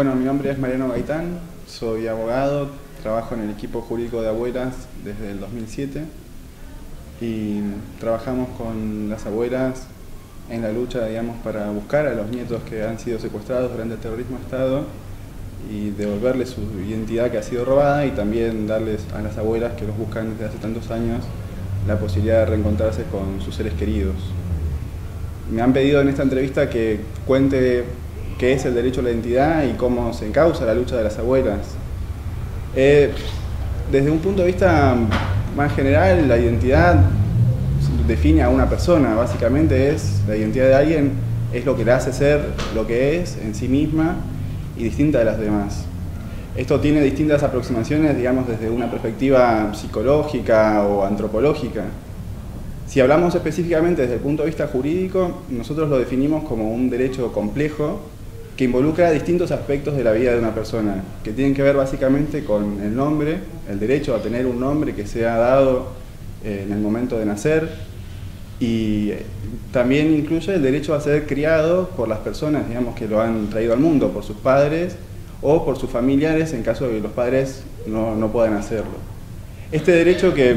Bueno, mi nombre es Mariano Gaitán, soy abogado, trabajo en el equipo jurídico de abuelas desde el 2007 y trabajamos con las abuelas en la lucha, digamos, para buscar a los nietos que han sido secuestrados durante el terrorismo de Estado y devolverles su identidad que ha sido robada, y también darles a las abuelas que los buscan desde hace tantos años la posibilidad de reencontrarse con sus seres queridos. Me han pedido en esta entrevista que cuente qué es el derecho a la identidad y cómo se encausa la lucha de las abuelas. Desde un punto de vista más general, la identidad define a una persona. Básicamente la identidad de alguien es lo que le hace ser lo que es en sí misma y distinta de las demás. Esto tiene distintas aproximaciones, digamos, desde una perspectiva psicológica o antropológica. Si hablamos específicamente desde el punto de vista jurídico, nosotros lo definimos como un derecho complejo que involucra distintos aspectos de la vida de una persona, que tienen que ver básicamente con el nombre, el derecho a tener un nombre que sea dado en el momento de nacer, y también incluye el derecho a ser criado por las personas, digamos, que lo han traído al mundo, por sus padres o por sus familiares en caso de que los padres no puedan hacerlo. Este derecho, que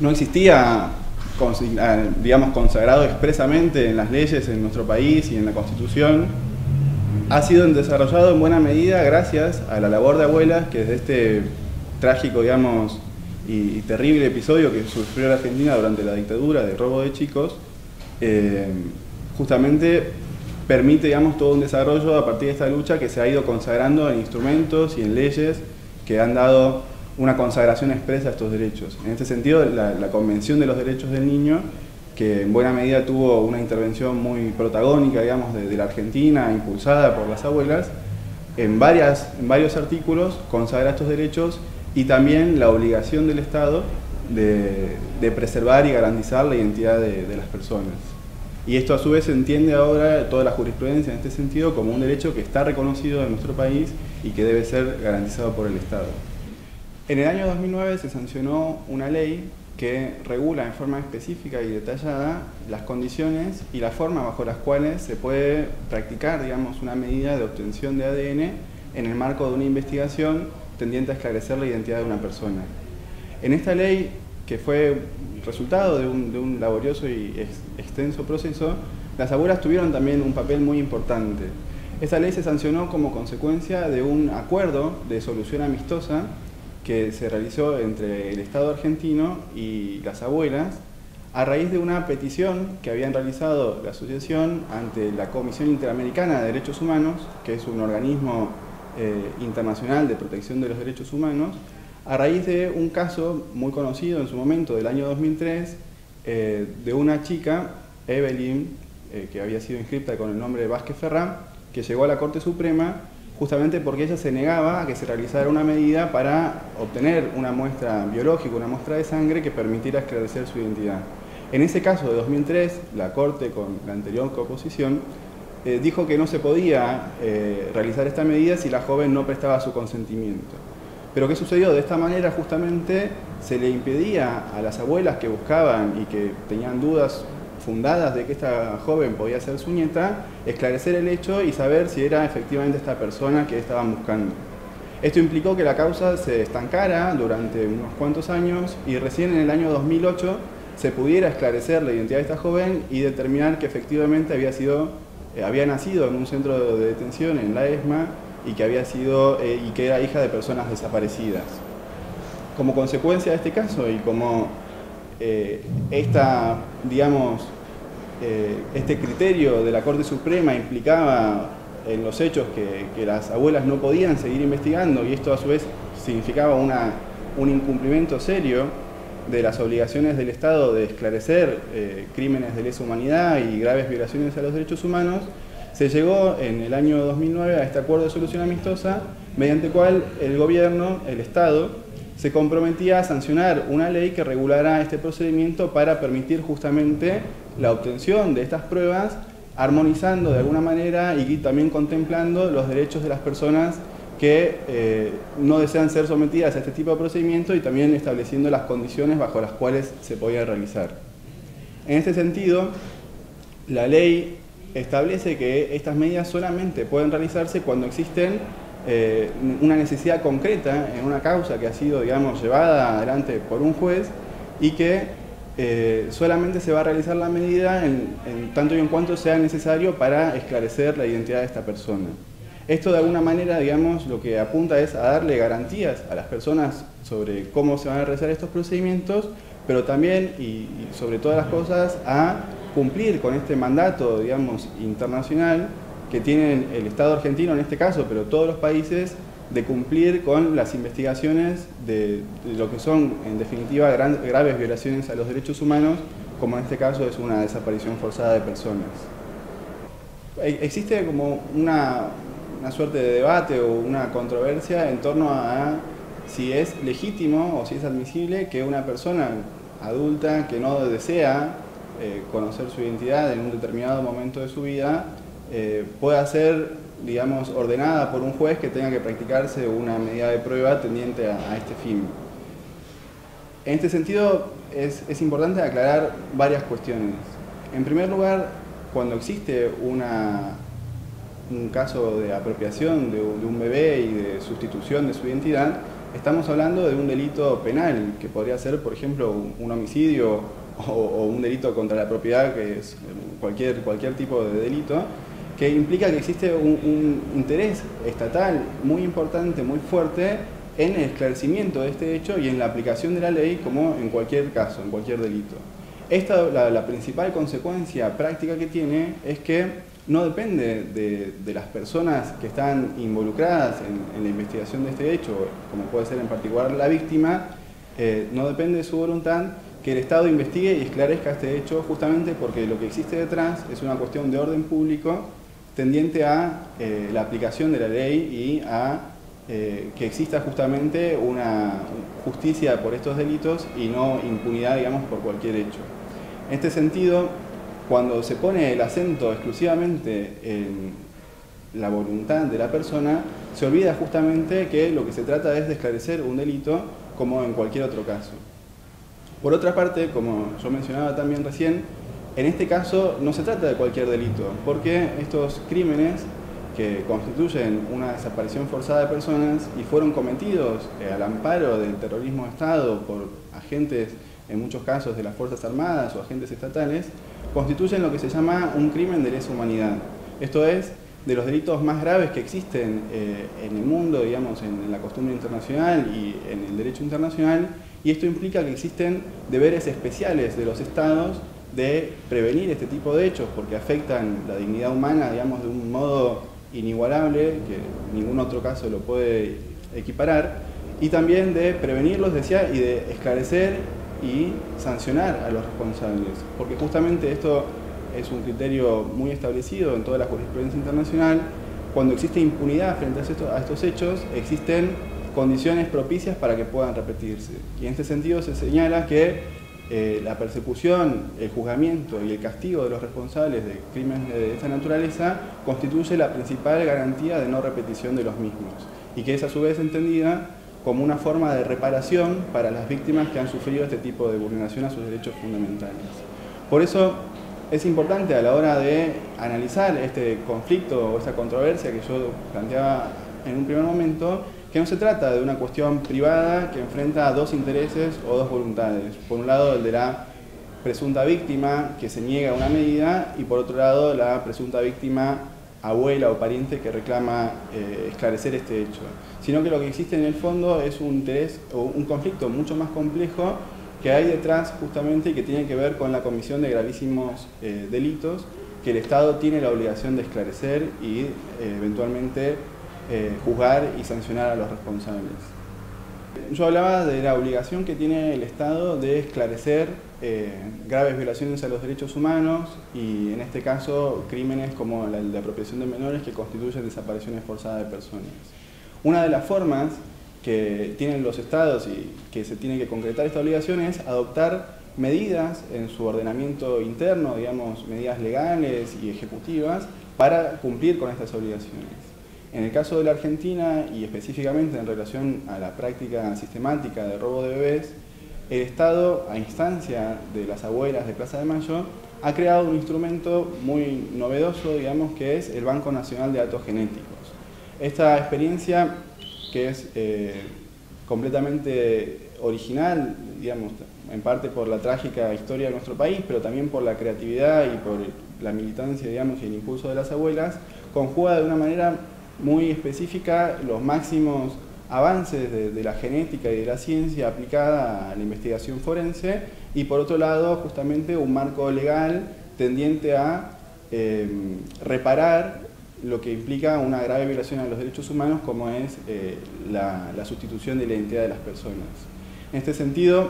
no existía, digamos, consagrado expresamente en las leyes en nuestro país y en la Constitución, ha sido desarrollado en buena medida gracias a la labor de abuelas que desde este trágico, digamos, y terrible episodio que sufrió la Argentina durante la dictadura de robo de chicos, justamente permite, digamos, todo un desarrollo a partir de esta lucha que se ha ido consagrando en instrumentos y en leyes que han dado una consagración expresa a estos derechos. En este sentido, la Convención de los Derechos del Niño, que en buena medida tuvo una intervención muy protagónica, digamos, de la Argentina, impulsada por las abuelas, en varios artículos consagra estos derechos y también la obligación del Estado de preservar y garantizar la identidad de las personas. Y esto a su vez se entiende ahora, toda la jurisprudencia en este sentido, como un derecho que está reconocido en nuestro país y que debe ser garantizado por el Estado. En el año 2009 se sancionó una ley que regula en forma específica y detallada las condiciones y la forma bajo las cuales se puede practicar, digamos, una medida de obtención de ADN en el marco de una investigación tendiente a esclarecer la identidad de una persona. En esta ley, que fue resultado de un laborioso y extenso proceso, las abuelas tuvieron también un papel muy importante. Esta ley se sancionó como consecuencia de un acuerdo de solución amistosa que se realizó entre el Estado argentino y las abuelas a raíz de una petición que habían realizado la asociación ante la Comisión Interamericana de Derechos Humanos, que es un organismo internacional de protección de los derechos humanos, a raíz de un caso muy conocido en su momento, del año 2003, de una chica, Evelyn, que había sido inscripta con el nombre de Vázquez Ferrá, que llegó a la Corte Suprema justamente porque ella se negaba a que se realizara una medida para obtener una muestra biológica, una muestra de sangre que permitiera esclarecer su identidad. En ese caso de 2003, la Corte, con la anterior oposición, dijo que no se podía realizar esta medida si la joven no prestaba su consentimiento. Pero ¿qué sucedió? De esta manera justamente se le impedía a las abuelas que buscaban y que tenían dudas fundadas de que esta joven podía ser su nieta, esclarecer el hecho y saber si era efectivamente esta persona que estaban buscando. Esto implicó que la causa se estancara durante unos cuantos años y recién en el año 2008 se pudiera esclarecer la identidad de esta joven y determinar que efectivamente había nacido en un centro de detención en la ESMA y que era hija de personas desaparecidas. Como consecuencia de este caso y como este criterio de la Corte Suprema implicaba en los hechos que las abuelas no podían seguir investigando, y esto a su vez significaba un incumplimiento serio de las obligaciones del Estado de esclarecer crímenes de lesa humanidad y graves violaciones a los derechos humanos, se llegó en el año 2009 a este acuerdo de solución amistosa, mediante el cual el gobierno, el Estado, se comprometía a sancionar una ley que regulara este procedimiento para permitir justamente la obtención de estas pruebas, armonizando de alguna manera y también contemplando los derechos de las personas que no desean ser sometidas a este tipo de procedimiento y también estableciendo las condiciones bajo las cuales se podía realizar. En este sentido, la ley establece que estas medidas solamente pueden realizarse cuando existen una necesidad concreta en una causa que ha sido, digamos, llevada adelante por un juez y que solamente se va a realizar la medida en tanto y en cuanto sea necesario para esclarecer la identidad de esta persona. Esto de alguna manera, digamos, lo que apunta es a darle garantías a las personas sobre cómo se van a realizar estos procedimientos, pero también y sobre todas las cosas a cumplir con este mandato, digamos, internacional que tiene el Estado argentino en este caso, pero todos los países, de cumplir con las investigaciones de lo que son, en definitiva, graves violaciones a los derechos humanos, como en este caso es una desaparición forzada de personas. Existe como una suerte de debate o una controversia en torno a si es legítimo o si es admisible que una persona adulta que no desea conocer su identidad en un determinado momento de su vida pueda ser, digamos, ordenada por un juez que tenga que practicarse una medida de prueba tendiente a este fin. En este sentido es importante aclarar varias cuestiones. En primer lugar, cuando existe un caso de apropiación de un bebé y de sustitución de su identidad, estamos hablando de un delito penal, que podría ser, por ejemplo, un homicidio o un delito contra la propiedad, que es cualquier tipo de delito, que implica que existe un interés estatal muy importante, muy fuerte, en el esclarecimiento de este hecho y en la aplicación de la ley, como en cualquier caso, en cualquier delito. La principal consecuencia práctica que tiene es que no depende de las personas que están involucradas en la investigación de este hecho, como puede ser en particular la víctima, no depende de su voluntad que el Estado investigue y esclarezca este hecho, justamente porque lo que existe detrás es una cuestión de orden público tendiente a la aplicación de la ley y a que exista justamente una justicia por estos delitos y no impunidad, digamos, por cualquier hecho. En este sentido, cuando se pone el acento exclusivamente en la voluntad de la persona, se olvida justamente que lo que se trata es de esclarecer un delito como en cualquier otro caso. Por otra parte, como yo mencionaba también recién, en este caso no se trata de cualquier delito, porque estos crímenes que constituyen una desaparición forzada de personas y fueron cometidos al amparo del terrorismo de Estado por agentes, en muchos casos, de las Fuerzas Armadas o agentes estatales, constituyen lo que se llama un crimen de lesa humanidad. Esto es, de los delitos más graves que existen en el mundo, digamos, en la costumbre internacional y en el derecho internacional, y esto implica que existen deberes especiales de los Estados de prevenir este tipo de hechos, porque afectan la dignidad humana, digamos, de un modo inigualable, que ningún otro caso lo puede equiparar, y también de prevenirlos, decía, y de esclarecer y sancionar a los responsables, porque justamente esto es un criterio muy establecido en toda la jurisprudencia internacional. Cuando existe impunidad frente a estos hechos, existen condiciones propicias para que puedan repetirse. Y en este sentido se señala que la persecución, el juzgamiento y el castigo de los responsables de crímenes de esta naturaleza constituye la principal garantía de no repetición de los mismos, y que es a su vez entendida como una forma de reparación para las víctimas que han sufrido este tipo de vulneración a sus derechos fundamentales. Por eso es importante a la hora de analizar este conflicto o esta controversia que yo planteaba en un primer momento, que no se trata de una cuestión privada que enfrenta a dos intereses o dos voluntades. Por un lado, el de la presunta víctima que se niega a una medida, y por otro lado, la presunta víctima abuela o pariente que reclama esclarecer este hecho. Sino que lo que existe en el fondo es un interés o un conflicto mucho más complejo que hay detrás justamente y que tiene que ver con la comisión de gravísimos delitos que el Estado tiene la obligación de esclarecer y eventualmente juzgar y sancionar a los responsables. Yo hablaba de la obligación que tiene el Estado de esclarecer graves violaciones a los derechos humanos y, en este caso, crímenes como el de apropiación de menores que constituyen desapariciones forzadas de personas. Una de las formas que tienen los Estados y que se tiene que concretar esta obligación es adoptar medidas en su ordenamiento interno, digamos, medidas legales y ejecutivas para cumplir con estas obligaciones. En el caso de la Argentina, y específicamente en relación a la práctica sistemática de robo de bebés, el Estado, a instancia de las abuelas de Plaza de Mayo, ha creado un instrumento muy novedoso, digamos, que es el Banco Nacional de Datos Genéticos. Esta experiencia, que es completamente original, digamos, en parte por la trágica historia de nuestro país, pero también por la creatividad y por la militancia, digamos, y el impulso de las abuelas, conjuga de una manera muy específica los máximos avances de la genética y de la ciencia aplicada a la investigación forense, y por otro lado justamente un marco legal tendiente a reparar lo que implica una grave violación a los derechos humanos, como es la sustitución de la identidad de las personas. En este sentido,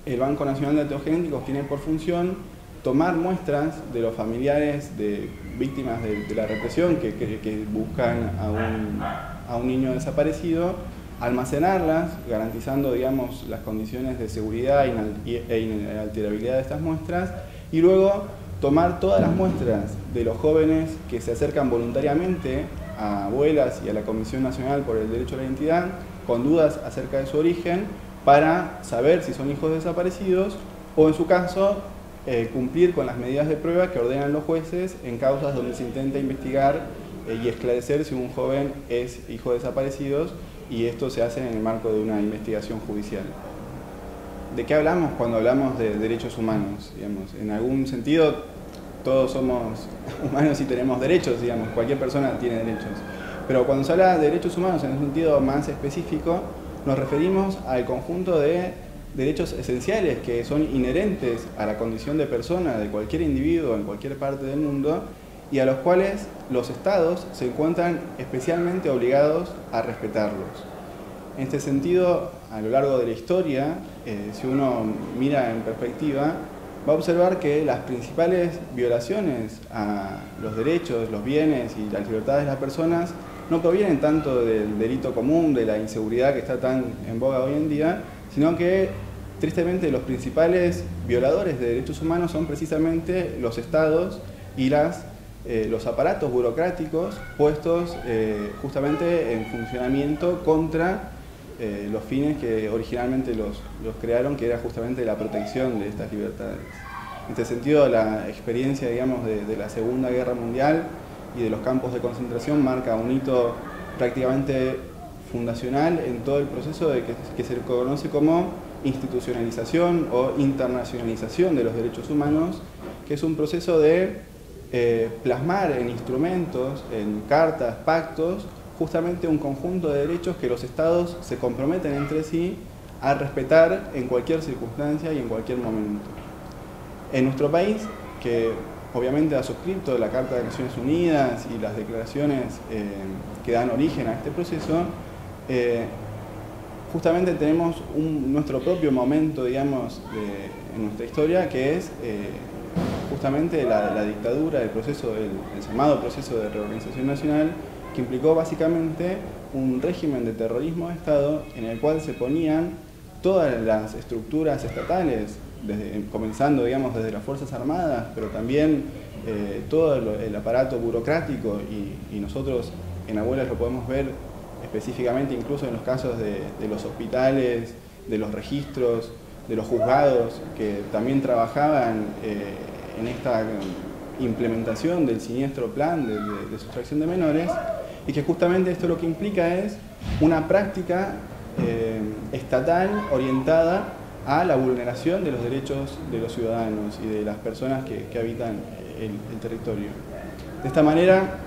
el Banco Nacional de Datos Genéticos tiene por función tomar muestras de los familiares de víctimas de la represión que buscan a un niño desaparecido, almacenarlas, garantizando, digamos, las condiciones de seguridad e inalterabilidad de estas muestras, y luego tomar todas las muestras de los jóvenes que se acercan voluntariamente a abuelas y a la Comisión Nacional por el Derecho a la Identidad, con dudas acerca de su origen, para saber si son hijos desaparecidos, o en su caso, cumplir con las medidas de prueba que ordenan los jueces en causas donde se intenta investigar y esclarecer si un joven es hijo de desaparecidos, y esto se hace en el marco de una investigación judicial. ¿De qué hablamos cuando hablamos de derechos humanos? Digamos, en algún sentido, todos somos humanos y tenemos derechos, digamos, cualquier persona tiene derechos. Pero cuando se habla de derechos humanos en un sentido más específico, nos referimos al conjunto de derechos esenciales que son inherentes a la condición de persona de cualquier individuo en cualquier parte del mundo, y a los cuales los estados se encuentran especialmente obligados a respetarlos. En este sentido, a lo largo de la historia, si uno mira en perspectiva, va a observar que las principales violaciones a los derechos, los bienes y las libertades de las personas no provienen tanto del delito común, de la inseguridad que está tan en boga hoy en día, sino que tristemente los principales violadores de derechos humanos son precisamente los estados y los aparatos burocráticos puestos justamente en funcionamiento contra los fines que originalmente los crearon, que era justamente la protección de estas libertades. En este sentido, la experiencia, digamos, de la Segunda Guerra Mundial y de los campos de concentración marca un hito prácticamente fundacional en todo el proceso que se conoce como institucionalización o internacionalización de los derechos humanos, que es un proceso de plasmar en instrumentos, en cartas, pactos, justamente un conjunto de derechos que los estados se comprometen entre sí a respetar en cualquier circunstancia y en cualquier momento. En nuestro país, que obviamente ha suscrito la Carta de Naciones Unidas y las declaraciones que dan origen a este proceso, justamente tenemos nuestro propio momento, digamos, en nuestra historia, que es justamente la dictadura, el llamado proceso de reorganización nacional, que implicó básicamente un régimen de terrorismo de Estado en el cual se ponían todas las estructuras estatales, comenzando, digamos, desde las Fuerzas Armadas, pero también todo el aparato burocrático, y nosotros en Abuelas lo podemos ver específicamente incluso en los casos de los hospitales, de los registros, de los juzgados, que también trabajaban en esta implementación del siniestro plan de sustracción de menores, y que justamente esto lo que implica es una práctica estatal orientada a la vulneración de los derechos de los ciudadanos y de las personas que habitan el territorio. De esta manera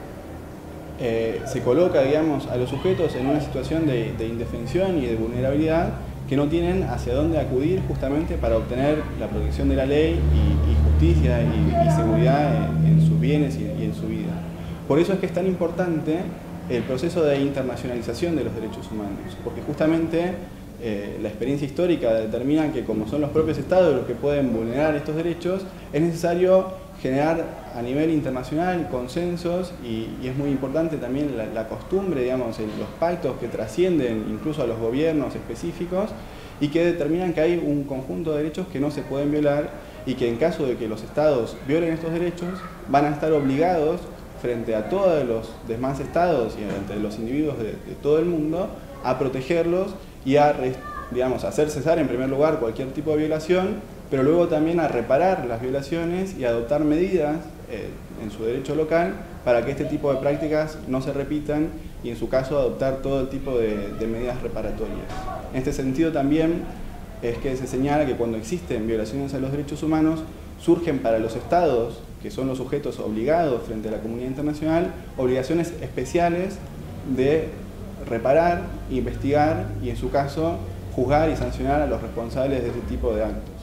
se coloca, digamos, a los sujetos en una situación de indefensión y de vulnerabilidad, que no tienen hacia dónde acudir justamente para obtener la protección de la ley y justicia y seguridad en sus bienes y en su vida. Por eso es que es tan importante el proceso de internacionalización de los derechos humanos, porque justamente la experiencia histórica determina que, como son los propios estados los que pueden vulnerar estos derechos, es necesario generar a nivel internacional consensos, y es muy importante también la costumbre, digamos, los pactos que trascienden incluso a los gobiernos específicos y que determinan que hay un conjunto de derechos que no se pueden violar, y que en caso de que los estados violen estos derechos van a estar obligados frente a todos los demás estados y ante los individuos de todo el mundo a protegerlos y a, digamos, hacer cesar en primer lugar cualquier tipo de violación, pero luego también a reparar las violaciones y adoptar medidas en su derecho local para que este tipo de prácticas no se repitan y en su caso adoptar todo el tipo de medidas reparatorias. En este sentido también es que se señala que cuando existen violaciones a los derechos humanos surgen para los estados, que son los sujetos obligados frente a la comunidad internacional, obligaciones especiales de reparar, investigar y en su caso juzgar y sancionar a los responsables de ese tipo de actos.